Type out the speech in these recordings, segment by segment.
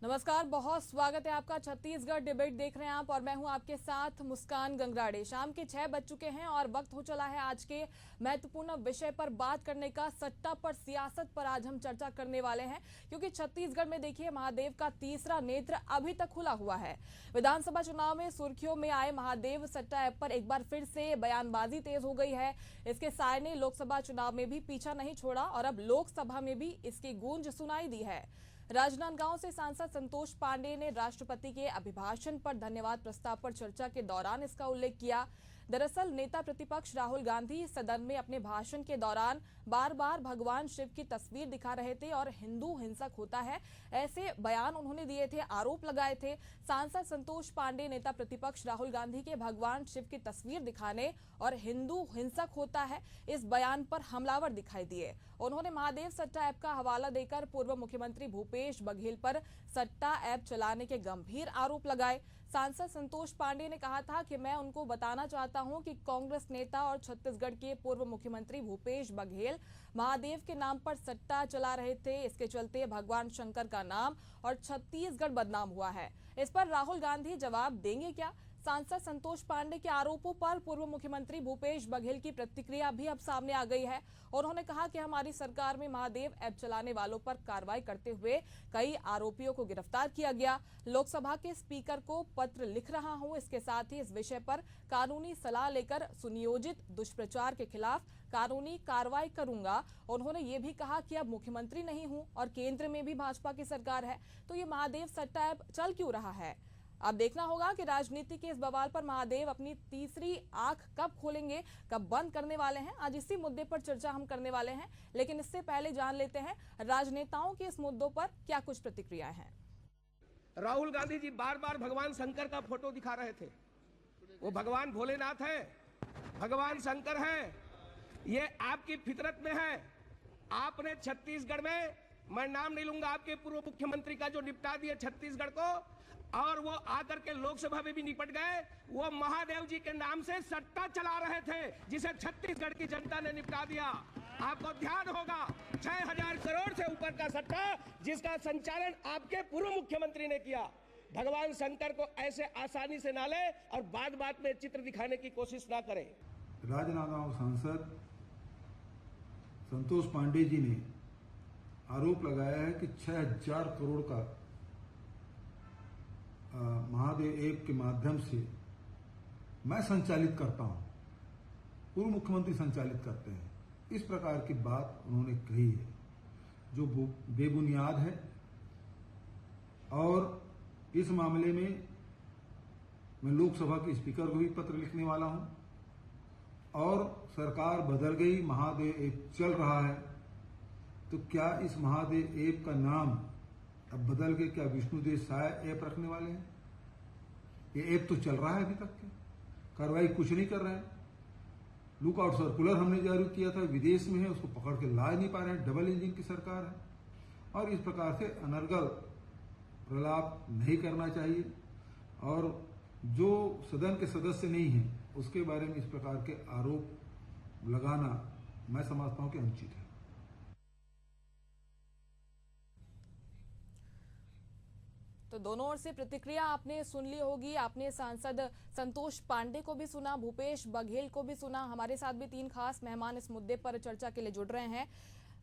नमस्कार, बहुत स्वागत है आपका। छत्तीसगढ़ डिबेट देख रहे हैं आप और मैं हूं आपके साथ मुस्कान गंगराड़े। शाम के 6 बज चुके हैं और वक्त हो चला है आज के महत्वपूर्ण विषय पर बात करने का। सट्टा पर, सियासत पर आज हम चर्चा करने वाले हैं, क्योंकि छत्तीसगढ़ में देखिए महादेव का तीसरा नेत्र अभी तक खुला हुआ है। विधानसभा चुनाव में सुर्खियों में आए महादेव सट्टा ऐप पर एक बार फिर से बयानबाजी तेज हो गई है। इसके साय ने लोकसभा चुनाव में भी पीछा नहीं छोड़ा और अब लोकसभा में भी इसकी गूंज सुनाई दी है। राजनांदगांव से सांसद संतोष पांडे ने राष्ट्रपति के अभिभाषण पर धन्यवाद प्रस्ताव पर चर्चा के दौरान इसका उल्लेख किया। दरअसल नेता प्रतिपक्ष राहुल गांधी सदन में अपने भाषण के दौरान बार बार भगवान शिव की तस्वीर दिखा रहे थे और हिंदू हिंसक होता है, ऐसे बयान उन्होंने दिए थे, आरोप लगाए थे। सांसद संतोष पांडे नेता प्रतिपक्ष राहुल गांधी के भगवान शिव की तस्वीर दिखाने और हिंदू हिंसक होता है इस बयान पर हमलावर दिखाई दिए। उन्होंने महादेव सट्टा ऐप का हवाला देकर पूर्व मुख्यमंत्री भूपेश बघेल पर सट्टा ऐप चलाने के गंभीर आरोप लगाए। सांसद संतोष पांडे ने कहा था कि मैं उनको बताना चाहता हूं कि कांग्रेस नेता और छत्तीसगढ़ के पूर्व मुख्यमंत्री भूपेश बघेल महादेव के नाम पर सट्टा चला रहे थे। इसके चलते भगवान शंकर का नाम और छत्तीसगढ़ बदनाम हुआ है। इस पर राहुल गांधी जवाब देंगे क्या? सांसद संतोष पांडे के आरोपों पर पूर्व मुख्यमंत्री भूपेश बघेल की प्रतिक्रिया भी अब सामने आ गई है। उन्होंने कहा कि हमारी सरकार में महादेव ऐप चलाने वालों पर कार्रवाई करते हुए कई आरोपियों को गिरफ्तार किया गया। लोकसभा के स्पीकर को पत्र लिख रहा हूं। इसके साथ ही इस विषय पर कानूनी सलाह लेकर सुनियोजित दुष्प्रचार के खिलाफ कानूनी कार्रवाई करूंगा। उन्होंने ये भी कहा कि अब मुख्यमंत्री नहीं हूं और केंद्र में भी भाजपा की सरकार है, तो ये महादेव सट्टा ऐप चल क्यों रहा है? अब देखना होगा कि राजनीति के इस बवाल पर महादेव अपनी तीसरी आंख कब खोलेंगे, कब बंद करने वाले हैं। आज इसी मुद्दे पर चर्चा हम करने वाले हैं, लेकिन इससे पहले जान लेते हैं राजनेताओं के इस मुद्दों पर क्या कुछ प्रतिक्रियाएं हैं। राहुल गांधी जी बार बार भगवान शंकर का फोटो दिखा रहे थे। वो भगवान भोलेनाथ है, भगवान शंकर है, ये आपकी फितरत में है। आपने छत्तीसगढ़ में, मैं नाम नहीं लूंगा, आपके पूर्व मुख्यमंत्री का जो निपटा दिया छत्तीसगढ़ को, और वो आकर के लोकसभा में भी निपट गए। वो महादेव जी के नाम से सट्टा चला रहे थे, जिसे छत्तीसगढ़ की जनता ने निपटा दिया। आपको ध्यान होगा 6000 करोड़ से ऊपर का सट्टा, जिसका संचालन आपके पूर्व मुख्यमंत्री ने किया। भगवान शंकर को ऐसे आसानी से ना ले और बात बात में चित्र दिखाने की कोशिश ना करें। राजनांदगांव सांसद संतोष पांडे जी ने आरोप लगाया है कि 6000 करोड़ का महादेव ऐप के माध्यम से मैं संचालित करता हूं, पूर्व मुख्यमंत्री संचालित करते हैं। इस प्रकार की बात उन्होंने कही है जो बेबुनियाद है, और इस मामले में मैं लोकसभा के स्पीकर को भी पत्र लिखने वाला हूं। और सरकार बदल गई, महादेव ऐप चल रहा है, तो क्या इस महादेव ऐप का नाम अब बदल के क्या विष्णुदेव साय ऐप रखने वाले हैं? ये ऐप तो चल रहा है, अभी तक कार्रवाई कुछ नहीं कर रहे हैं। लुकआउट सर्कुलर हमने जारी किया था, विदेश में है, उसको पकड़ के ला नहीं पा रहे हैं। डबल इंजन की सरकार है, और इस प्रकार से अनर्गल प्रलाप नहीं करना चाहिए। और जो सदन के सदस्य नहीं है उसके बारे में इस प्रकार के आरोप लगाना मैं समझता हूं कि अनुचित है। तो दोनों ओर से प्रतिक्रिया आपने सुन ली होगी। आपने सांसद संतोष पांडे को भी सुना, भूपेश बघेल को भी सुना। हमारे साथ भी 3 खास मेहमान इस मुद्दे पर चर्चा के लिए जुड़ रहे हैं।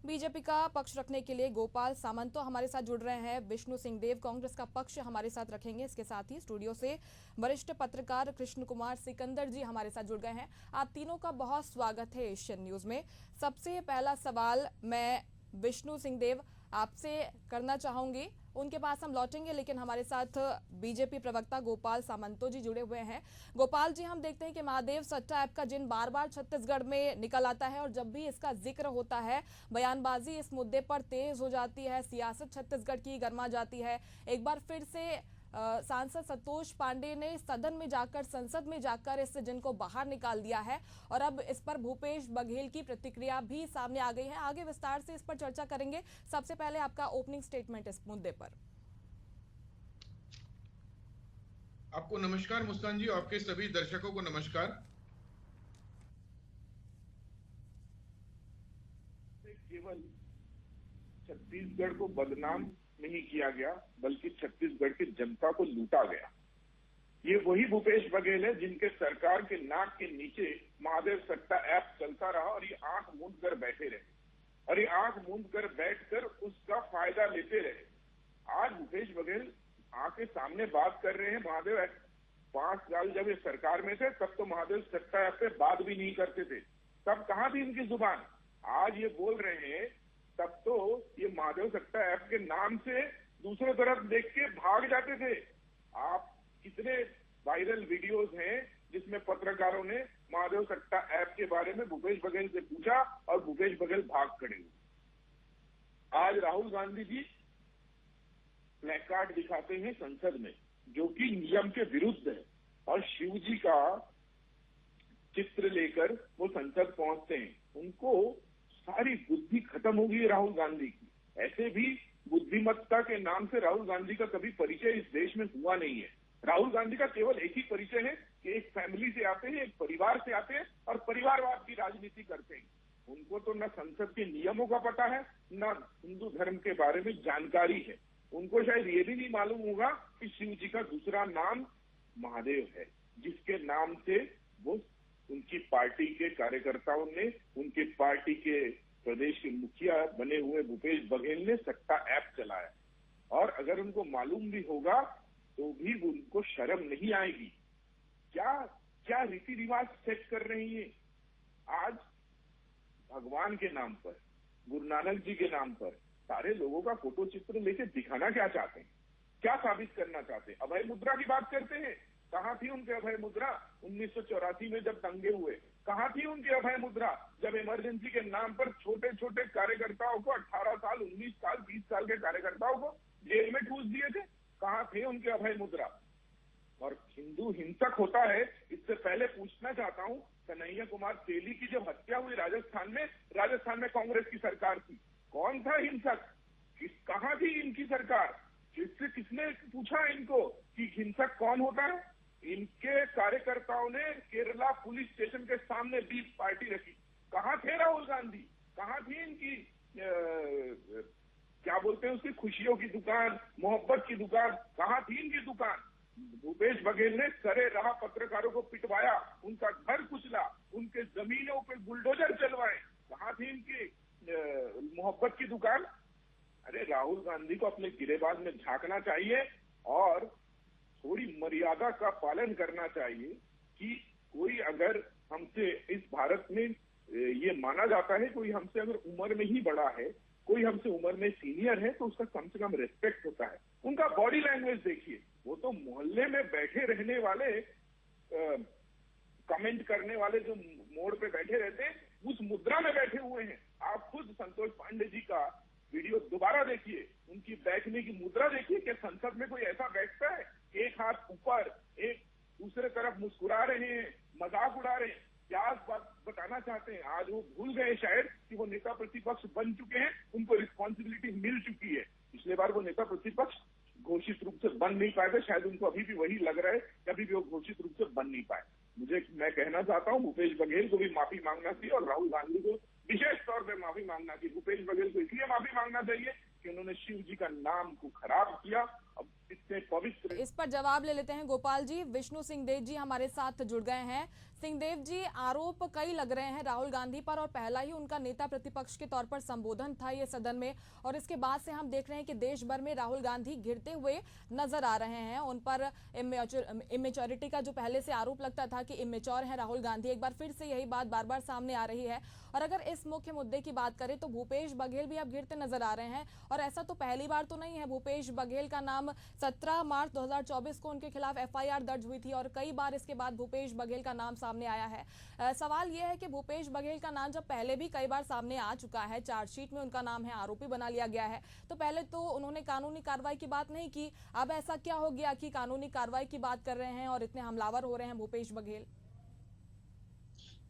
बीजेपी का पक्ष रखने के लिए गोपाल सामंतो हमारे साथ जुड़ रहे हैं। विष्णु सिंहदेव कांग्रेस का पक्ष हमारे साथ रखेंगे। इसके साथ ही स्टूडियो से वरिष्ठ पत्रकार कृष्ण कुमार सिकंदर जी हमारे साथ जुड़ गए हैं। आप तीनों का बहुत स्वागत है एशियन न्यूज में। सबसे पहला सवाल मैं विष्णु सिंहदेव आपसे करना चाहूंगी, उनके पास हम लौटेंगे, लेकिन हमारे साथ बीजेपी प्रवक्ता गोपाल सामंतो जी जुड़े हुए हैं। गोपाल जी, हम देखते हैं कि महादेव सट्टा ऐप का जिन बार बार छत्तीसगढ़ में निकल आता है और जब भी इसका जिक्र होता है बयानबाजी इस मुद्दे पर तेज हो जाती है, सियासत छत्तीसगढ़ की गर्मा जाती है। एक बार फिर से सांसद संतोष पांडे ने सदन में जाकर, संसद में जाकर इस जिनको बाहर निकाल दिया है, और अब इस पर भूपेश बघेल की प्रतिक्रिया भी सामने आ गई है। आगे विस्तार से इस पर चर्चा करेंगे। सबसे पहले आपका ओपनिंग स्टेटमेंट इस मुद्दे पर। आपको नमस्कार मुस्कान जी, आपके सभी दर्शकों को नमस्कार। केवल छत्तीसगढ़ को बदनाम नहीं किया गया, बल्कि छत्तीसगढ़ की जनता को लूटा गया। ये वही भूपेश बघेल है जिनके सरकार के नाक के नीचे महादेव सट्टा ऐप चलता रहा और ये आंख मूंद कर बैठे रहे और ये आंख मूंद कर बैठकर उसका फायदा लेते रहे। आज भूपेश बघेल आके सामने बात कर रहे हैं महादेव ऐप। 5 साल जब ये सरकार में थे तब तो महादेव सट्टा ऐप पे बात भी नहीं करते थे, तब कहां थी इनकी जुबान। आज ये बोल रहे हैं, तब तो ये महादेव सट्टा ऐप के नाम से दूसरे तरफ देख के भाग जाते थे। आप कितने वायरल वीडियोस हैं जिसमें पत्रकारों ने महादेव सट्टा ऐप के बारे में भूपेश बघेल से पूछा और भूपेश बघेल भाग खड़े हुए। आज राहुल गांधी जी प्लेकार्ड दिखाते हैं संसद में जो कि नियम के विरुद्ध है और शिव जी का चित्र लेकर वो संसद पहुंचते हैं। उनको सारी बुद्धि खत्म हो गई राहुल गांधी की। ऐसे भी बुद्धिमत्ता के नाम से राहुल गांधी का कभी परिचय इस देश में हुआ नहीं है। राहुल गांधी का केवल एक ही परिचय है कि एक फैमिली से आते हैं, एक परिवार से आते हैं और परिवारवाद की राजनीति करते हैं। उनको तो न संसद के नियमों का पता है, न हिंदू धर्म के बारे में जानकारी है। उनको शायद ये भी नहीं मालूम होगा कि शिव जी का दूसरा नाम महादेव है, जिसके नाम से वो उनकी पार्टी के कार्यकर्ताओं ने, उनके पार्टी के प्रदेश के मुखिया बने हुए भूपेश बघेल ने सट्टा ऐप चलाया। और अगर उनको मालूम भी होगा तो भी उनको शर्म नहीं आएगी। क्या क्या रीति रिवाज सेट कर रही है। आज भगवान के नाम पर, गुरु नानक जी के नाम पर सारे लोगों का फोटो चित्र लेके दिखाना क्या चाहते हैं, क्या साबित करना चाहते हैं। अभय मुद्रा की बात करते हैं, कहाँ थी उनके अभय मुद्रा 1984 में जब दंगे हुए। कहाँ थी उनकी अभय मुद्रा जब इमरजेंसी के नाम पर छोटे छोटे कार्यकर्ताओं को 18 साल, 19 साल, 20 साल के कार्यकर्ताओं को जेल में ठूस दिए थे। कहाँ थे उनके अभय मुद्रा। और हिंदू हिंसक होता है, इससे पहले पूछना चाहता हूँ, कन्हैया कुमार तेली की जब हत्या हुई राजस्थान में कांग्रेस की सरकार थी। कौन था हिंसक, कहाँ थी इनकी सरकार। किसने पूछा इनको कि हिंसक कौन होता है। इनके कार्यकर्ताओं ने केरला पुलिस स्टेशन के सामने 20 पार्टी रखी। कहाँ थे राहुल गांधी, कहाँ थी इनकी क्या बोलते हैं उसकी खुशियों की दुकान, मोहब्बत की दुकान, कहाँ थी इनकी दुकान। भूपेश बघेल ने सरे राह पत्रकारों को पिटवाया, उनका घर कुचला, उनके जमीनों पे बुलडोजर चलवाए। कहाँ थी इनकी मोहब्बत की दुकान। अरे राहुल गांधी को अपने गिरेबाज में झांकना चाहिए और थोड़ी मर्यादा का पालन करना चाहिए कि कोई अगर हमसे इस भारत में ये माना जाता है, कोई हमसे अगर उम्र में ही बड़ा है, कोई हमसे उम्र में सीनियर है तो उसका कम से कम रिस्पेक्ट होता है। उनका बॉडी लैंग्वेज देखिए, वो तो मोहल्ले में बैठे रहने वाले कमेंट करने वाले जो मोड़ पे बैठे रहते हैं उस मुद्रा में बैठे हुए हैं। आप खुद संतोष पांडे जी का वीडियो दोबारा देखिए, उनकी बैठने की मुद्रा देखिए कि संसद में कोई ऐसा बैठता है, एक हाथ ऊपर, एक दूसरे तरफ मुस्कुरा रहे हैं, मजाक उड़ा रहे हैं। क्या बात बताना चाहते हैं। आज वो भूल गए शायद कि वो नेता प्रतिपक्ष बन चुके हैं, उनको रिस्पॉन्सिबिलिटी मिल चुकी है। पिछले बार वो नेता प्रतिपक्ष घोषित रूप से बन नहीं पाए थे, शायद उनको अभी भी वही लग रहा है कि अभी भी वो घोषित रूप से बन नहीं पाए। मैं कहना चाहता हूँ भूपेश बघेल को भी माफी मांगना चाहिए और राहुल गांधी को विशेष तौर पे माफी मांगना चाहिए। भूपेश बघेल को इसलिए माफी मांगना चाहिए कि उन्होंने शिव जी का नाम को खराब किया। अब इतने पवित्र। इस पर जवाब ले लेते हैं गोपाल जी। विष्णु सिंहदेव जी हमारे साथ जुड़ गए हैं। सिंहदेव जी, आरोप कई लग रहे हैं राहुल गांधी पर और पहला ही उनका नेता प्रतिपक्ष के तौर पर संबोधन था ये सदन में और इसके बाद से हम देख रहे हैं कि देश भर में राहुल गांधी गिरते हुए नजर आ रहे हैं। उन पर इमेच्योरिटी का जो पहले से आरोप लगता था कि इमेच्योर है राहुल गांधी, एक बार फिर से यही बात बार बार सामने आ रही है। और अगर इस मुख्य मुद्दे की बात करें तो भूपेश बघेल भी अब गिरते नजर आ रहे हैं और ऐसा तो पहली बार तो नहीं है। भूपेश बघेल का नाम 17 मार्च 2024 को उनके खिलाफ FIR दर्ज हुई थी और कई बार इसके बाद भूपेश बघेल का नाम सामने आया है। सवाल यह है कि भूपेश बघेल का नाम जब पहले भी कई बार सामने आ चुका है, चार्जशीट में उनका नाम है, आरोपी बना लिया गया है, तो पहले तो उन्होंने कानूनी कार्रवाई की बात नहीं की। अब ऐसा क्या हो गया कि कानूनी कार्रवाई की बात कर रहे हैं और इतने हमलावर हो रहे हैं भूपेश बघेल।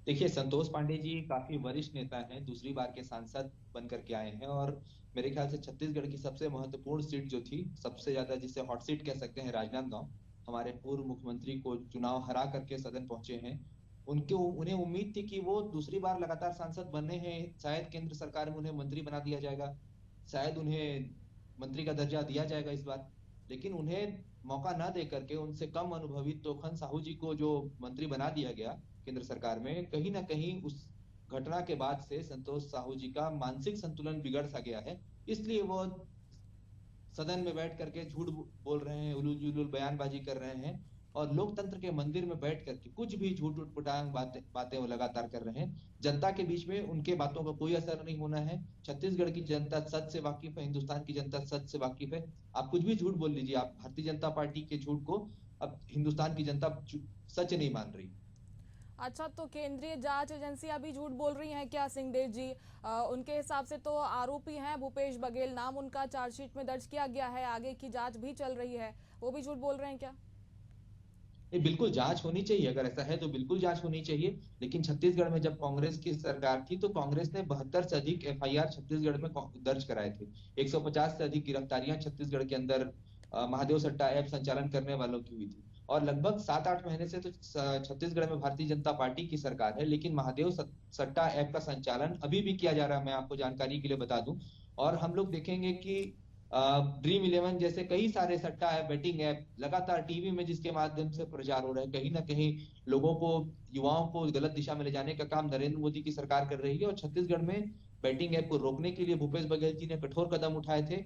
देखिए, संतोष पांडे जी काफी वरिष्ठ नेता हैं, दूसरी बार के सांसद बनकर के आए हैं और मेरे ख्याल से छत्तीसगढ़ की सबसे महत्वपूर्ण सीट जो थी, सबसे ज्यादा जिसे हॉट सीट कह सकते हैं, राजनांदगांव, हमारे पूर्व मुख्यमंत्री को चुनाव हरा करके सदन पहुंचे हैं। उन्हें उम्मीद थी कि वो दूसरी बार लगातार सांसद बनने हैं, शायद केंद्र सरकार में उन्हें मंत्री बना दिया जाएगा, शायद उन्हें मंत्री का दर्जा दिया जाएगा इस बार, लेकिन उन्हें मौका ना दे करके उनसे कम अनुभवी तोखन साहू जी को जो मंत्री बना दिया गया केंद्र सरकार में, कहीं ना कहीं उस घटना के बाद से संतोष साहू जी का मानसिक संतुलन बिगड़ सा गया है। इसलिए वो सदन में बैठ करके झूठ बोल रहे हैं, उलूल जुलूल बयानबाजी कर रहे हैं और लोकतंत्र के मंदिर में बैठ करके कुछ भी झूठ उटपटांग बातें वो लगातार कर रहे हैं। जनता के बीच में उनके बातों का कोई असर नहीं होना है। छत्तीसगढ़ की जनता सच से वाकिफ है, हिंदुस्तान की जनता सच से वाकिफ है। आप कुछ भी झूठ बोल लीजिए, आप भारतीय जनता पार्टी के झूठ को अब हिंदुस्तान की जनता सच नहीं मान रही। अच्छा, तो केंद्रीय जांच एजेंसी अभी झूठ बोल रही है क्या सिंहदेव जी? उनके हिसाब से तो आरोपी हैं भूपेश बघेल, नाम उनका चार्जशीट में दर्ज किया गया है, आगे की जांच भी चल रही है, वो भी झूठ बोल रहे हैं क्या? बिल्कुल जांच होनी चाहिए, अगर ऐसा है तो बिल्कुल जांच होनी चाहिए। लेकिन छत्तीसगढ़ में जब कांग्रेस की सरकार थी तो कांग्रेस ने 72 से अधिक एफआईआर छत्तीसगढ़ में दर्ज कराए थे। 150 से अधिक गिरफ्तारियां छत्तीसगढ़ के अंदर महादेव सट्टा ऐप संचालन करने वालों की हुई थी। और लगभग 7-8 महीने से तो छत्तीसगढ़ में भारतीय जनता पार्टी की सरकार है, लेकिन महादेव सट्टा ऐप का संचालन अभी भी किया जा रहा है। मैं आपको जानकारी के लिए बता दूं, और हम लोग देखेंगे कि ड्रीम 11 जैसे कई सारे सट्टा ऐप, बेटिंग ऐप लगातार टीवी में जिसके माध्यम से प्रचार हो रहा है, कहीं ना कहीं लोगों को, युवाओं को गलत दिशा में ले जाने का काम नरेंद्र मोदी की सरकार कर रही है। और छत्तीसगढ़ में बेटिंग ऐप को रोकने के लिए भूपेश बघेल जी ने कठोर कदम उठाए थे।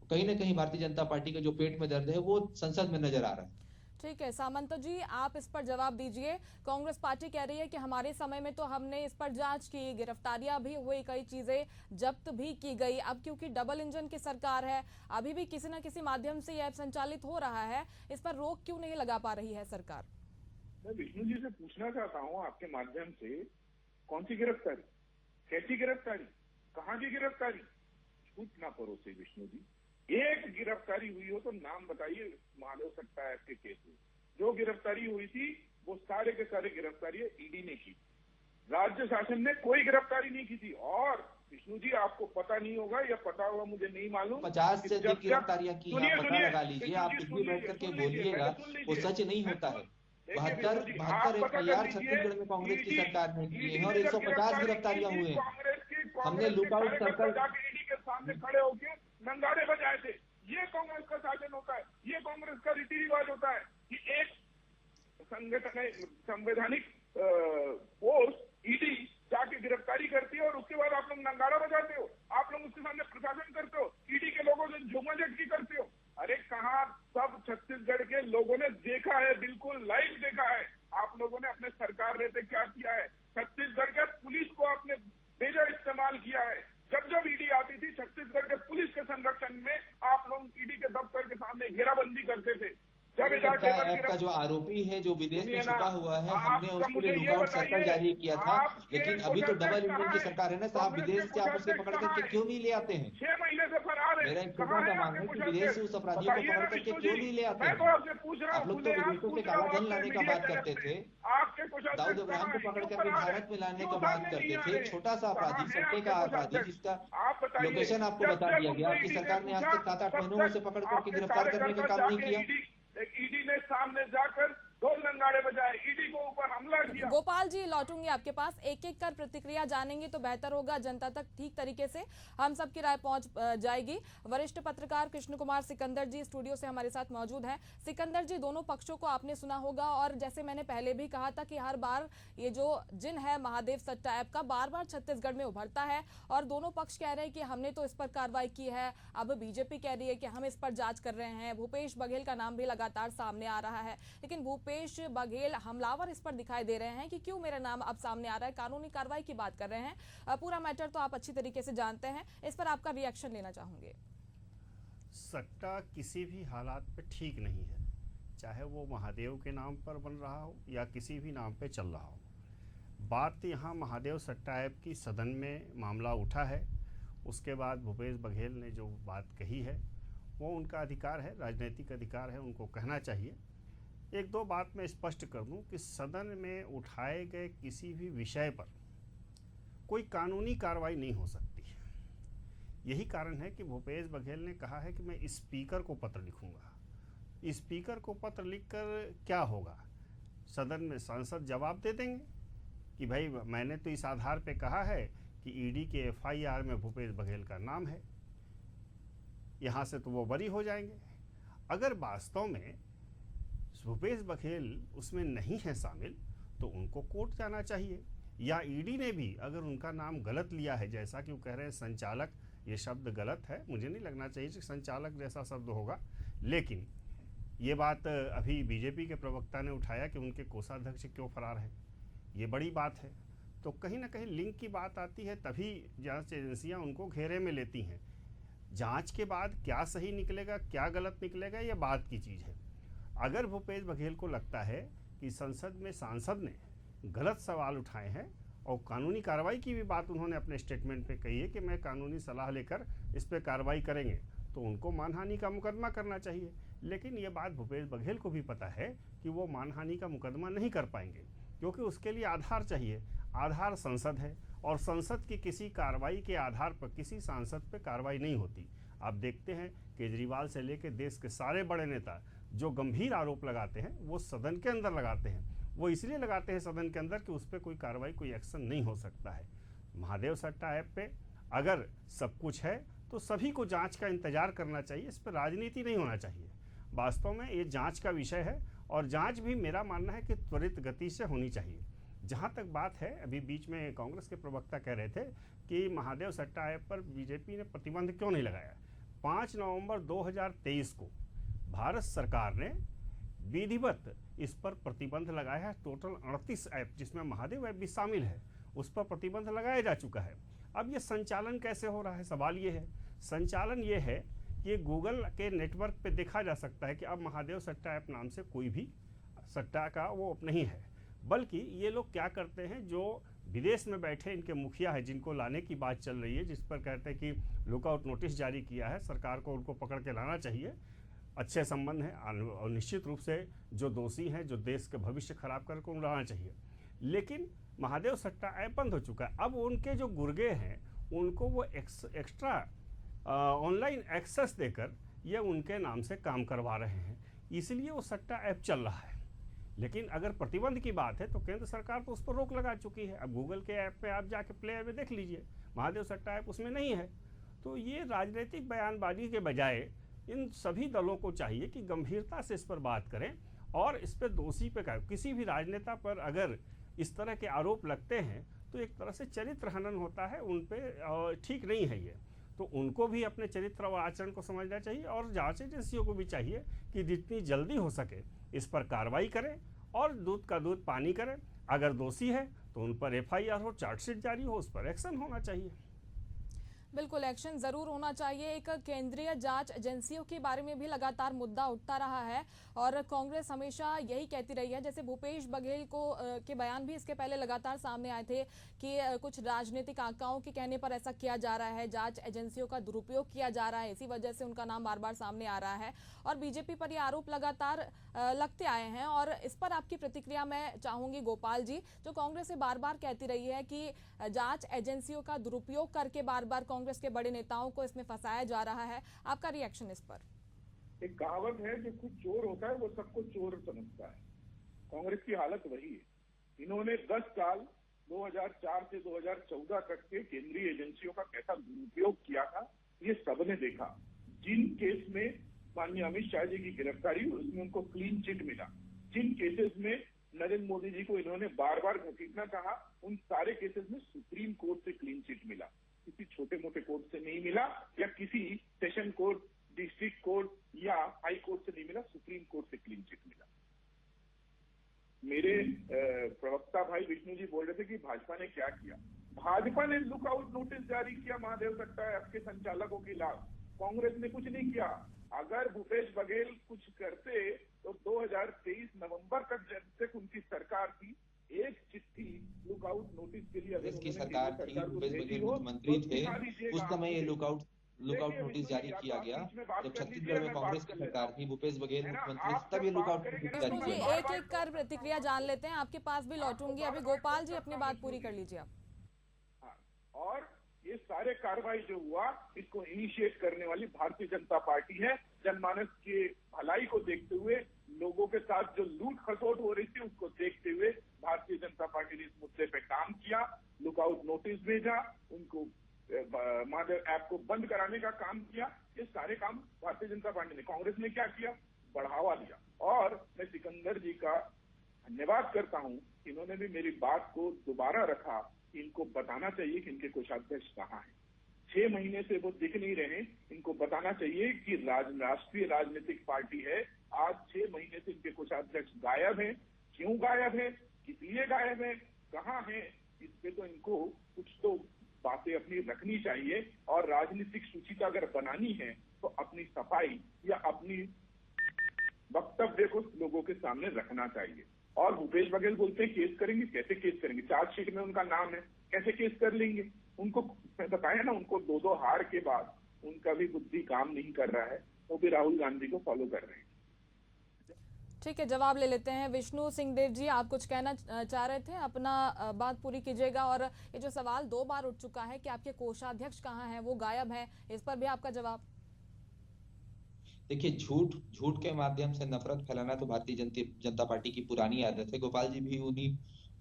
कहीं ना कहीं भारतीय जनता पार्टी का जो पेट में दर्द है वो संसद में नजर आ रहा है। ठीक है सामंत जी, आप इस पर जवाब दीजिए। कांग्रेस पार्टी कह रही है कि हमारे समय में तो हमने इस पर जांच की, गिरफ्तारियां भी हुई, कई चीजें जब्त भी की गई। अब क्योंकि डबल इंजन की सरकार है, अभी भी किसी न किसी माध्यम से यह संचालित हो रहा है, इस पर रोक क्यों नहीं लगा पा रही है सरकार? मैं विष्णु जी से पूछना चाहता हूँ आपके माध्यम से, कौन सी गिरफ्तारी, कैसी गिरफ्तारी, कहाँ की गिरफ्तारी? झूठ ना परोसे विष्णु जी। एक गिरफ्तारी हुई हो तो नाम बताइए महादेव सट्टा ऐप के केस में। जो गिरफ्तारी हुई थी वो सारे के सारे गिरफ्तारी ईडी ने की, राज्य शासन ने कोई गिरफ्तारी नहीं की थी। और विष्णु जी आपको पता नहीं होगा या पता होगा मुझे नहीं मालूम, 50 से अधिक गिरफ्तारियां की, आप पता लगा लीजिए, आप कुछ भी बैठ करके बोलिएगा वो सच नहीं होता है। 72 एफआईआर छत्तीसगढ़ में कांग्रेस की सरकार ने की है और 150 गिरफ्तारियां हुई हैं। हमने लुकआउट सर्कल ईडी के सामने खड़े होकर नंगाड़े बजाए थे। ये कांग्रेस का शासन होता है, ये कांग्रेस का रीति रिवाज होता है कि एक संवैधानिक फोर्स ईडी जाके गिरफ्तारी करती है और उसके बाद आप लोग नंगाड़ा बजाते हो, आप लोग उसके सामने प्रशासन करते हो, ईडी के लोगों से झूमाझटकी करते हो। अरे कहाँ, सब छत्तीसगढ़ के लोगों ने देखा है, बिल्कुल लाइव देखा है। आप लोगों ने अपने सरकार रहते क्या किया है, छत्तीसगढ़ के पुलिस को आपने बेजा इस्तेमाल किया है। जब जब ईडी आती थी छत्तीसगढ़ के पुलिस के संरक्षण में आप लोग ईडी के दफ्तर के सामने घेराबंदी करते थे। ऐप का जो आरोपी है, जो विदेश में छुपा हुआ है, हमने उसके लिए लुकआउट सर्कल जारी किया था। लेकिन अभी तो डबल इंजन की सरकार है ना साहब, विदेश से आप उसे पकड़ करके क्यों नहीं ले आते हैं? 6 महीने से फरार है। मेरा एक छोटा सा मांग है कि विदेश से उस अपराधियों को पकड़ करके क्यों नहीं ले आते हैं? आप लोग तो विदेशों से काला धन लाने का बात करते थे, दाऊद इब्राहिम को पकड़ करके भारत में लाने का बात करते थे। एक छोटा सा अपराधी, सट्टे का अपराधी, जिसका लोकेशन आपको बता दिया गया, आपकी सरकार ने आज तक 7-8 महीनों में से पकड़ करके गिरफ्तार करने का काम नहीं किया। ईडी ने सामने जाकर ढोल नंगाड़े बजाए, ईडी को ऊपर हमला किया। गोपाल जी, लौटूंगी आपके पास, एक एक कर प्रतिक्रिया जानेंगे तो बेहतर होगा, जनता तक ठीक तरीके से हम सबकी राय पहुंच जाएगी। वरिष्ठ पत्रकार कृष्ण कुमार सिकंदर जी स्टूडियो से हमारे साथ मौजूद हैं। सिकंदर जी, दोनों पक्षों को आपने सुना होगा और जैसे मैंने पहले भी कहा था कि हर बार ये जो जिन है महादेव सट्टा ऐप का बार बार छत्तीसगढ़ में उभरता है और दोनों पक्ष कह रहे हैं कि हमने तो इस पर कार्रवाई की है, अब बीजेपी कह रही है कि हम इस पर जांच कर रहे हैं। भूपेश बघेल का नाम भी लगातार सामने आ रहा है, लेकिन भूपेश बघेल हमलावर इस पर दिखाई दे रहे हैं कि क्यों मेरा नाम अब सामने आ रहा है, कानूनी कार्रवाई की बात कर रहे हैं। पूरा मैटर तो आप अच्छी तरीके से जानते हैं, इस पर आपका रिएक्शन लेना चाहूंगे। सट्टा किसी भी हालात पे ठीक नहीं है, चाहे वो महादेव के नाम पर बन रहा हो या किसी भी नाम पे चल रहा हो। बात यहाँ महादेव सट्टा ऐप की सदन में मामला उठा है, उसके बाद भूपेश बघेल ने जो बात कही है वो उनका अधिकार है, राजनीतिक अधिकार है, उनको कहना चाहिए। एक दो बात मैं स्पष्ट कर दूं कि सदन में उठाए गए किसी भी विषय पर कोई कानूनी कार्रवाई नहीं हो सकती। यही कारण है कि भूपेश बघेल ने कहा है कि मैं स्पीकर को पत्र लिखूंगा। स्पीकर को पत्र लिखकर क्या होगा, सदन में सांसद जवाब दे देंगे कि भाई मैंने तो इस आधार पे कहा है कि ईडी के एफआईआर में भूपेश बघेल का नाम है। यहाँ से तो वो बरी हो जाएंगे। अगर वास्तव में भूपेश बघेल उसमें नहीं है शामिल तो उनको कोर्ट जाना चाहिए, या ईडी ने भी अगर उनका नाम गलत लिया है, जैसा कि वो कह रहे हैं संचालक, ये शब्द गलत है, मुझे नहीं लगना चाहिए कि संचालक जैसा शब्द होगा, लेकिन ये बात अभी बीजेपी के प्रवक्ता ने उठाया कि उनके कोषाध्यक्ष क्यों फरार है, ये बड़ी बात है। तो कहीं ना कहीं लिंक की बात आती है, तभी जांच एजेंसियां उनको घेरे में लेती हैं। जांच के बाद क्या सही निकलेगा क्या गलत निकलेगा ये बात की चीज़ है। अगर भूपेश बघेल को लगता है कि संसद में सांसद ने गलत सवाल उठाए हैं और कानूनी कार्रवाई की भी बात उन्होंने अपने स्टेटमेंट में कही है कि मैं कानूनी सलाह लेकर इस पर कार्रवाई करेंगे, तो उनको मानहानि का मुकदमा करना चाहिए। लेकिन ये बात भूपेश बघेल को भी पता है कि वो मानहानि का मुकदमा नहीं कर पाएंगे, क्योंकि उसके लिए आधार चाहिए। आधार संसद है और संसद की किसी कार्रवाई के आधार पर किसी सांसद पर कार्रवाई नहीं होती। आप देखते हैं केजरीवाल से लेकर देश के सारे बड़े नेता जो गंभीर आरोप लगाते हैं वो सदन के अंदर लगाते हैं। वो इसलिए लगाते हैं सदन के अंदर कि उस पर कोई कार्रवाई, कोई एक्शन नहीं हो सकता है। महादेव सट्टा ऐप पे अगर सब कुछ है तो सभी को जांच का इंतजार करना चाहिए, इस पर राजनीति नहीं होना चाहिए। वास्तव में ये जांच का विषय है और जांच भी मेरा मानना है कि त्वरित गति से होनी चाहिए। जहाँ तक बात है, अभी बीच में कांग्रेस के प्रवक्ता कह रहे थे कि महादेव सट्टा ऐप पर बीजेपी ने प्रतिबंध क्यों नहीं लगाया। 5 नवंबर 2023 को भारत सरकार ने विधिवत इस पर प्रतिबंध लगाया है। टोटल 38 ऐप, जिसमें महादेव ऐप भी शामिल है, उस पर प्रतिबंध लगाया जा चुका है। अब ये संचालन कैसे हो रहा है, सवाल ये है। संचालन ये है कि गूगल के नेटवर्क पे देखा जा सकता है कि अब महादेव सट्टा ऐप नाम से कोई भी सट्टा का वो नहीं है, बल्कि ये लोग क्या करते हैं, जो विदेश में बैठे इनके मुखिया है जिनको लाने की बात चल रही है, जिस पर कहते हैं कि लुकआउट नोटिस जारी किया है, सरकार को उनको पकड़ के लाना चाहिए। अच्छे संबंध हैं और निश्चित रूप से जो दोषी हैं, जो देश के भविष्य खराब करके उनको लाना चाहिए। लेकिन महादेव सट्टा ऐप बंद हो चुका है। अब उनके जो गुर्गे हैं उनको वो एक्स्ट्रा ऑनलाइन एक्सेस देकर ये उनके नाम से काम करवा रहे हैं, इसलिए वो सट्टा ऐप चल रहा है। लेकिन अगर प्रतिबंध की बात है तो केंद्र सरकार तो उस पर रोक लगा चुकी है। अब गूगल के ऐप पे आप जाके प्ले में देख लीजिए, महादेव सट्टा ऐप उसमें नहीं है। तो ये राजनीतिक बयानबाजी के बजाय इन सभी दलों को चाहिए कि गंभीरता से इस पर बात करें और इस पर दोषी पे किसी भी राजनेता पर अगर इस तरह के आरोप लगते हैं तो एक तरह से चरित्र हनन होता है, उन पे ठीक नहीं है ये। तो उनको भी अपने चरित्र और आचरण को समझना चाहिए और जांच एजेंसियों को भी चाहिए कि जितनी जल्दी हो सके इस पर कार्रवाई करें और दूध का दूध पानी करें। अगर दोषी है तो उन पर FIR हो, चार्जशीट जारी हो, उस पर एक्शन होना चाहिए। बिल्कुल, एक्शन जरूर होना चाहिए। एक केंद्रीय जांच एजेंसियों के बारे में भी लगातार मुद्दा उठता रहा है और कांग्रेस हमेशा यही कहती रही है। जैसे भूपेश बघेल को के बयान भी इसके पहले लगातार सामने आए थे कि कुछ राजनीतिक आकाओं के कहने पर ऐसा किया जा रहा है, जांच एजेंसियों का दुरुपयोग किया जा रहा है, इसी वजह से उनका नाम बार बार सामने आ रहा है और बीजेपी पर ये आरोप लगातार लगते आए हैं। और इस पर आपकी प्रतिक्रिया मैं चाहूंगी गोपाल जी, जो कांग्रेस से बार बार कहती रही है कि जांच एजेंसियों का दुरुपयोग करके बार बार कांग्रेस के बड़े नेताओं को इसमें फंसाया जा रहा है। आपका रिएक्शन इस पर? एक कहावत है, जो कुछ चोर होता है वो सबको चोर समझता है। कांग्रेस की हालत वही है। इन्होंने 10 साल 2004 से 2014 तक के केंद्रीय एजेंसियों का कैसा दुरुपयोग किया था ये सबने देखा। जिन केस में माननीय अमित शाह जी की गिरफ्तारी हुई उसमें उनको क्लीन चिट मिला, जिन केसेस में नरेंद्र मोदी जी को इन्होंने बार बार घसीटना चाहा, उन सारे केसेस में सुप्रीम कोर्ट से क्लीन चिट मिला। किसी छोटे मोटे कोर्ट से नहीं मिला या किसी सेशन कोर्ट, डिस्ट्रिक्ट कोर्ट या हाई कोर्ट से नहीं मिला, सुप्रीम कोर्ट से क्लीन चिट मिला। मेरे प्रवक्ता भाई विष्णु जी बोल रहे थे कि भाजपा ने क्या किया। भाजपा ने लुकआउट नोटिस जारी किया महादेव सट्टा ऐप के संचालकों के खिलाफ, कांग्रेस ने कुछ नहीं किया। अगर भूपेश बघेल कुछ करते तो 2023 नवंबर तक जब तक उनकी सरकार थी, एक चिट्ठी लुकआउट नोटिस के लिए की सरकार थी, भूपेश बघेल मुख्यमंत्री थे, उस समय ये लुकआउट नोटिस जारी किया गया। जब छत्तीसगढ़ में कांग्रेस की सरकार थी, भूपेश बघेल मुख्यमंत्री, तब ये लुकआउट नोटिस जारी किया गया। एक एक कर प्रतिक्रिया जान लेते हैं, आपके पास भी लौटूंगी। अभी गोपाल जी अपनी बात पूरी कर लीजिए आप। और ये सारे कार्रवाई जो हुआ, इसको इनिशिएट करने वाली भारतीय जनता पार्टी है। जनमानस के भलाई को देखते हुए, लोगों के साथ जो लूट खसोट हो रही थी उसको देखते हुए भारतीय जनता पार्टी ने इस मुद्दे पे काम किया, लुकआउट नोटिस भेजा, उनको महादेव ऐप को बंद कराने का काम किया। ये सारे काम भारतीय जनता पार्टी ने, कांग्रेस ने क्या किया? बढ़ावा दिया। और मैं सिकंदर जी का धन्यवाद करता हूं, इन्होंने भी मेरी बात को दोबारा रखा। इनको बताना चाहिए कि इनके कोषाध्यक्ष कहाँ हैं। 6 महीने से वो दिख नहीं रहे। इनको बताना चाहिए कि राष्ट्रीय राजनीतिक पार्टी है, आज 6 महीने से इनके कोषाध्यक्ष गायब हैं। क्यों गायब है, किस लिए गायब है, कहाँ है, इस पे तो इनको कुछ तो बातें अपनी रखनी चाहिए। और राजनीतिक सूची का अगर बनानी है तो अपनी सफाई या अपनी वक्तव्य को लोगों के सामने रखना चाहिए। और भूपेश बघेल बोलते हैं केस करेंगे, कैसे केस करेंगे? चार्जशीट में उनका नाम है, कैसे केस कर लेंगे? उनको बताया ना, उनको 2 हार के बाद उनका भी बुद्धि काम नहीं कर रहा है, वो भी राहुल गांधी को फॉलो कर रहे हैं। ठीक है, जवाब ले लेते हैं। विष्णु सिंह देव जी, आप कुछ कहना चाह रहे थे, अपना बात पूरी कीजिएगा। और ये जो सवाल 2 बार उठ चुका है कि आपके कोषाध्यक्ष कहाँ हैं, वो गायब हैं, इस पर भी आपका जवाब। देखिए, झूठ के माध्यम से नफरत फैलाना तो भारतीय जनता पार्टी की पुरानी आदत है। गोपाल जी भी उन्हीं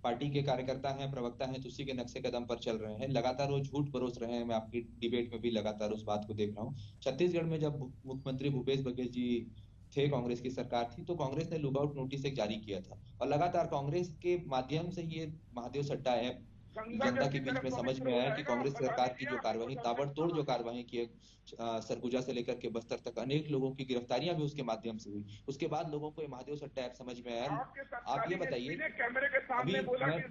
पार्टी के कार्यकर्ता हैं, प्रवक्ता हैं, तो उसी के नक्शे कदम पर चल रहे हैं। लगातार वो झूठ परोस रहे हैं। मैं आपकी डिबेट में भी लगातार उस बात को देख रहा हूँ। छत्तीसगढ़ में जब मुख्यमंत्री भूपेश बघेल जी थे, कांग्रेस की सरकार थी, तो कांग्रेस ने लुक आउट नोटिस एक जारी किया था। और लगातार कांग्रेस के माध्यम से ये महादेव सट्टा ऐप जनता के बीच में समझ में आया कि कांग्रेस सरकार की जो कार्रवाई, ताबड़तोड़ जो कार्रवाई की, सरगुजा से लेकर के बस्तर तक अनेक लोगों की गिरफ्तारियां भी उसके माध्यम से हुई। उसके बाद लोगों को ये महादेव सट्टा ऐप समझ में आया। आप ये बताइए, कैमरे के सामने बोला कि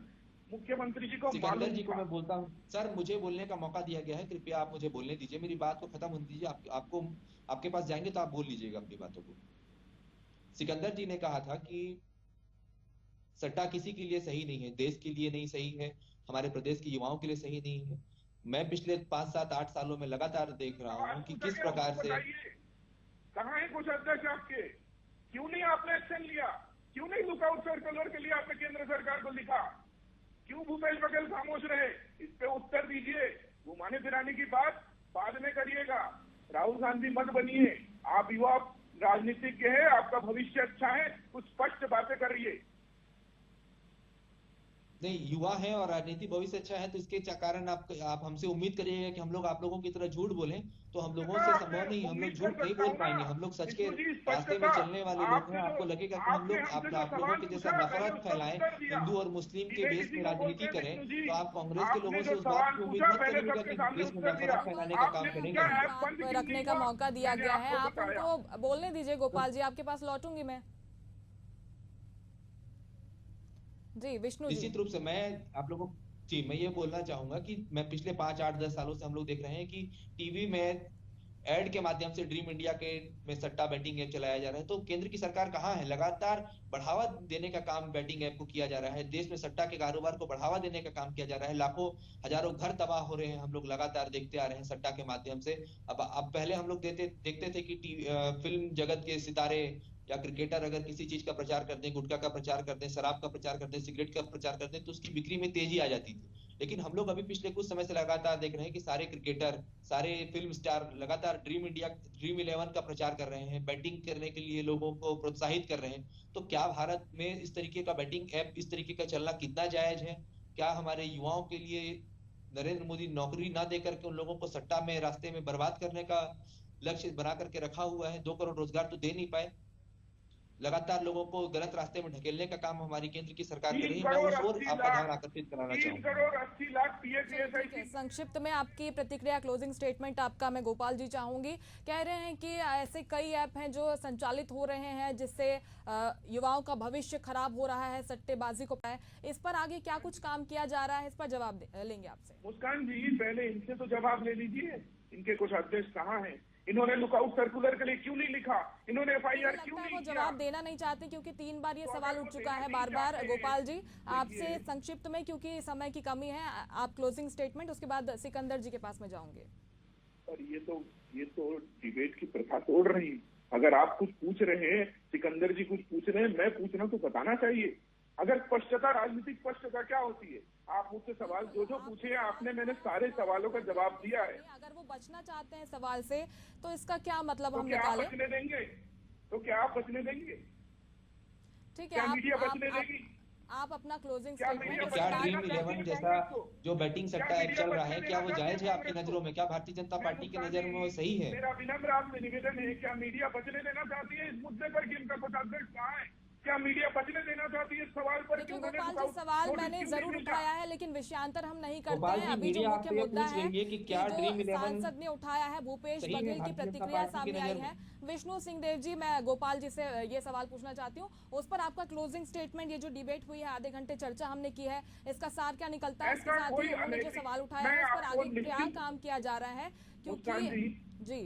मुख्यमंत्री जी को, सिकंदर जी को मैं बोलता हूँ, सर मुझे बोलने का मौका दिया गया है, कृपया आप मुझे बोलने दीजिए, मेरी बात को खत्म होने दीजिए। आपको आपके पास जाएंगे तो आप बोल लीजिएगा अपनी बातों को। सिकंदर जी ने कहा था कि सट्टा किसी के लिए सही नहीं है, देश के लिए नहीं सही है, हमारे प्रदेश के युवाओं के लिए सही नहीं है। मैं पिछले 5, 7, 8 सालों में लगातार देख रहा हूँ कि किस प्रकार से, कहाँ है कुछ अध्यक्ष आपके? क्यों नहीं आपने एक्शन लिया? क्यों नहीं लुकआउट सर्कुलर के लिए आपने केंद्र सरकार को लिखा? क्यों भूपेश बघेल खामोश रहे? इस पे उत्तर दीजिए। घुमाने फिराने की बात बाद में करिएगा। राहुल गांधी मत बनिए। आप युवा राजनीतिज्ञ है, आपका भविष्य अच्छा है, कुछ स्पष्ट बातें करिए। नहीं, युवा है और राजनीति भविष्य अच्छा है, तो इसके कारण आप हमसे उम्मीद करिएगा कि हम लोग आप लोगों की तरह झूठ बोलें, तो हम लोगों से संभव नहीं। हम लोग झूठ नहीं बोल पाएंगे। हम लोग सच के रास्ते में चलने वाले लोग हैं। आपको लगेगा कि हम लोग आप लोगों के जैसा नफरत फैलाएं, हिंदू और मुस्लिम के बेस में राजनीति करें, तो आप कांग्रेस के लोगों से उस बात की उम्मीद मत करिएगा कि देश में नफरत फैलाने का काम करेंगे। रखने का मौका दिया गया है, आप उनको बोलने दीजिए। गोपाल जी, आपके पास लौटूंगी मैं। जी विष्णु जी, निश्चित रूप से मैं आप लोगों जी मैं ये बोलना चाहूंगा कि मैं पिछले 5, 8, 10 सालों से हम लोग देख रहे हैं कि टीवी में एड के माध्यम से ड्रीम इंडिया के में सट्टा बैटिंग ऐप चलाया जा रहा है। तो केंद्र की सरकार कहाँ है? लगातार बढ़ावा देने का काम बैटिंग ऐप को किया जा रहा है। देश में सट्टा के कारोबार को बढ़ावा देने का काम किया जा रहा है। लाखों हजारों घर तबाह हो रहे हैं, हम लोग लगातार देखते आ रहे हैं सट्टा के माध्यम से। अब पहले हम लोग देखते थे कि फिल्म जगत के सितारे या क्रिकेटर अगर किसी चीज का प्रचार कर दें, गुटखा का प्रचार कर दें, शराब का प्रचार कर दें, सिगरेट का प्रचार कर दें, तो उसकी बिक्री में तेजी आ जाती थी। लेकिन हम लोग अभी पिछले कुछ समय से लगातार देख रहे हैं कि सारे क्रिकेटर, सारे फिल्म स्टार लगातार ड्रीम 11 का प्रचार कर रहे हैं, बैटिंग करने के लिए लोगों को प्रोत्साहित कर रहे हैं। तो क्या भारत में इस तरीके का बैटिंग ऐप, इस तरीके का चलना कितना जायज है? क्या हमारे युवाओं के लिए नरेंद्र मोदी नौकरी ना देकर के उन लोगों को सट्टा में, रास्ते में बर्बाद करने का लक्ष्य बना करके रखा हुआ है? 2 करोड़ रोजगार तो दे नहीं पाए। लगातार लोगों को गलत रास्ते में ढकेलने का काम हमारी केंद्र की सरकार कर रही है। मैं उस ओर आपका ध्यान आकर्षित कराना चाहूंगा। 3 करोड़ 80 लाख पीएचईएसआईसी। संक्षिप्त में आपकी प्रतिक्रिया, क्लोजिंग स्टेटमेंट आपका मैं गोपाल जी चाहूंगी। कह रहे हैं कि ऐसे कई ऐप हैं जो संचालित हो रहे हैं जिससे युवाओं का भविष्य खराब हो रहा है, सट्टेबाजी को पाए। इस पर आगे क्या कुछ काम किया जा रहा है, इस पर जवाब लेंगे आपसे। मुस्कान जी, पहले इनसे तो जवाब ले लीजिए। इनके कुछ अध्यक्ष कहाँ हैं? इन्होंने लुकआउट सर्कुलर के लिए क्यों नहीं लिखा? इन्होंने एफआईआर क्यों नहीं किया? वो जवाब देना नहीं चाहते क्योंकि 3 बार ये सवाल उठ चुका है बार बार। गोपाल जी, आपसे संक्षिप्त में, क्योंकि समय की कमी है, आप क्लोजिंग स्टेटमेंट, उसके बाद सिकंदर जी के पास में जाऊंगे। और ये तो डिबेट की प्रथा तोड़ रही है। अगर आप कुछ पूछ रहे हैं, सिकंदर जी कुछ पूछ रहे हैं, मैं पूछ रहा हूं, तो बताना चाहिए। अगर स्पष्टता, राजनीतिक स्पष्टता क्या होती है? आप मुझसे सवाल जो पूछे आपने, मैंने सारे सवालों का जवाब दिया है। अगर वो बचना चाहते हैं सवाल से, तो इसका क्या मतलब? तो हम क्या निकालें? बचने देंगे? तो क्या आप बचने देंगे? ठीक है, क्या मीडिया बचने देगी? आप अपना क्लोजिंग क्या स्टेटमेंट मीडिया क्या बचने ड्रीम देना चाहती 11 है जैसा कांग्रेस को? जो बैटिंग क्या सट्टा ऐप मीडिया चल रहा है, बचने क्या देना वो चाहती जायज है है आपकी कांग्रेस नजरों को? में? क्या भारतीय जनता पार्टी की नजर में वो सही है? मेरा विनम्र आपसे निवेदन है, क्या मीडिया बचने देना चाहती है इस मुद्दे पर कि इनका कुछ अध्यक्ष कहाँ है? क्या मीडिया बचने देना चाहती है इस सवाल पर कि देखिए उन्होंने गोपाल जी, सवाल मैंने जरूर उठाया है लेकिन विषयांतर हम नहीं करते गोपाल हैं। जी, अभी जो मीडिया मुख्य आपसे ये मुद्दा पूछ है रही है कि कि क्या जो ड्रीम 11 सांसद ने उठाया है भूपेश सही है बघेल की भारतीय जनता प्रतिक्रिया पार्टी की सामने आई नजर है। में? विष्णु सिंह देव जी, मैं गोपाल जी से ये सवाल पूछना चाहती हूँ, उस पर आपका क्लोजिंग स्टेटमेंट। ये जो डिबेट हुई है, आधे घंटे चर्चा हमने की है, इसका सार क्या निकलता है? इसके ऐसा साथ कोई ही उन्होंने जो अनैतिक- सवाल उठाया मैं है उस पर आपको आगे क्या निश्चित- काम किया जा रहा है? मुस्कान क्योंकि जी, जी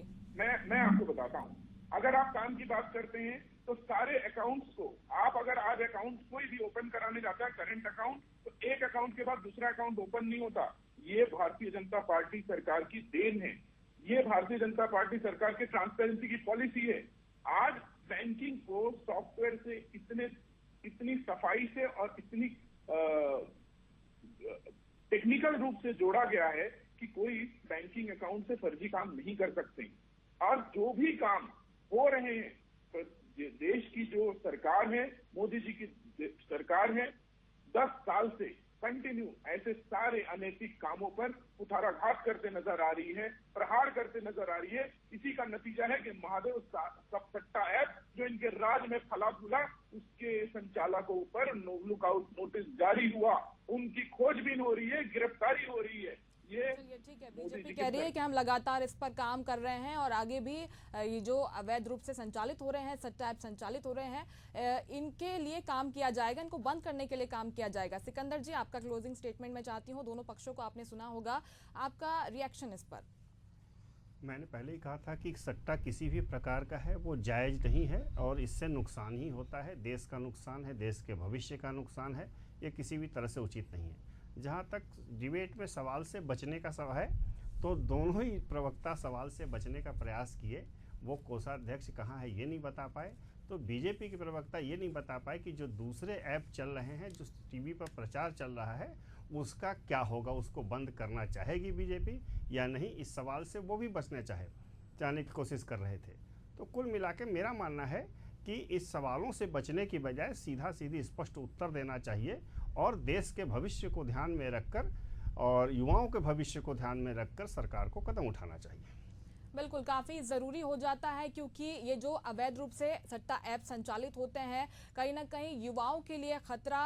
मैं आपको बताता हूँ, अगर आप काम की बात करते हैं तो सारे अकाउंट्स को आप अगर आज अकाउंट कोई भी ओपन कराने जाता है करंट अकाउंट, तो एक अकाउंट के बाद दूसरा अकाउंट ओपन नहीं होता। ये भारतीय जनता पार्टी सरकार की देन है, ये भारतीय जनता पार्टी सरकार के ट्रांसपेरेंसी की पॉलिसी है। आज बैंकिंग को सॉफ्टवेयर से इतनी सफाई से और इतनी टेक्निकल रूप से जोड़ा गया है कि कोई बैंकिंग अकाउंट से फर्जी काम नहीं कर सकते। और जो भी काम हो रहे हैं, तो देश की जो सरकार है, मोदी जी की सरकार है, 10 साल से कंटिन्यू ऐसे सारे अनैतिक कामों पर कुठाराघात करते नजर आ रही है, प्रहार करते नजर आ रही है। इसी का नतीजा है कि महादेव सट्टा ऐप जो इनके राज में फला फूला, उसके संचालकों पर लुकआउट नोटिस जारी हुआ, उनकी खोजबीन हो रही है, गिरफ्तारी हो रही है। चलिए ठीक है, बीजेपी कह रही है कि हम लगातार इस पर काम कर रहे हैं और आगे भी ये जो अवैध रूप से संचालित हो रहे हैं, सट्टा ऐप संचालित हो रहे हैं, इनके लिए काम किया जाएगा, इनको बंद करने के लिए काम किया जाएगा। सिकंदर जी, आपका क्लोजिंग स्टेटमेंट मैं चाहती हूँ। दोनों पक्षों को आपने सुना होगा, आपका रिएक्शन इस पर। मैंने पहले ही कहा था कि सट्टा किसी भी प्रकार का है वो जायज़ नहीं है और इससे नुकसान ही होता है, देश का नुकसान है, देश के भविष्य का नुकसान है, ये किसी भी तरह से उचित नहीं है। जहाँ तक डिबेट में सवाल से बचने का सवाल है, तो दोनों ही प्रवक्ता सवाल से बचने का प्रयास किए। वो कोषाध्यक्ष कहाँ है ये नहीं बता पाए, तो बीजेपी के प्रवक्ता ये नहीं बता पाए कि जो दूसरे ऐप चल रहे हैं, जो टीवी पर प्रचार चल रहा है, उसका क्या होगा, उसको बंद करना चाहेगी बीजेपी या नहीं। इस सवाल से वो भी बचना चाहने की कोशिश कर रहे थे। तो कुल मिला के मेरा मानना है कि इस सवालों से बचने की बजाय सीधा सीधी स्पष्ट उत्तर देना चाहिए और देश के भविष्य को ध्यान में रखकर और युवाओं के भविष्य को ध्यान में रखकर सरकार को कदम उठाना चाहिए। बिल्कुल, काफ़ी ज़रूरी हो जाता है क्योंकि ये जो अवैध रूप से सट्टा ऐप संचालित होते हैं, कहीं ना कहीं युवाओं के लिए खतरा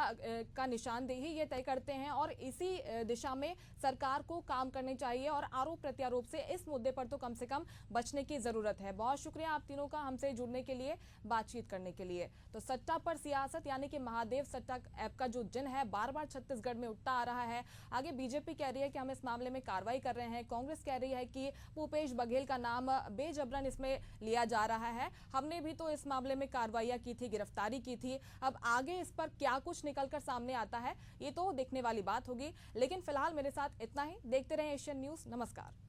का निशानदेही ये तय करते हैं और इसी दिशा में सरकार को काम करने चाहिए और आरोप प्रत्यारोप से इस मुद्दे पर तो कम से कम बचने की ज़रूरत है। बहुत शुक्रिया आप तीनों का हमसे जुड़ने के लिए, बातचीत करने के लिए। तो सट्टा पर सियासत यानी कि महादेव सट्टा ऐप का जो जिन है बार बार छत्तीसगढ़ में उठता आ रहा है। आगे बीजेपी कह रही है कि हम इस मामले में कार्रवाई कर रहे हैं, कांग्रेस कह रही है कि भूपेश बघेल का नाम बेजबरन इसमें लिया जा रहा है। हमने भी तो इस मामले में कार्रवाइयां की थी, गिरफ्तारी की थी। अब आगे इस पर क्या कुछ निकलकर सामने आता है ये तो देखने वाली बात होगी, लेकिन फिलहाल मेरे साथ इतना ही। देखते रहें एशियन न्यूज़। नमस्कार।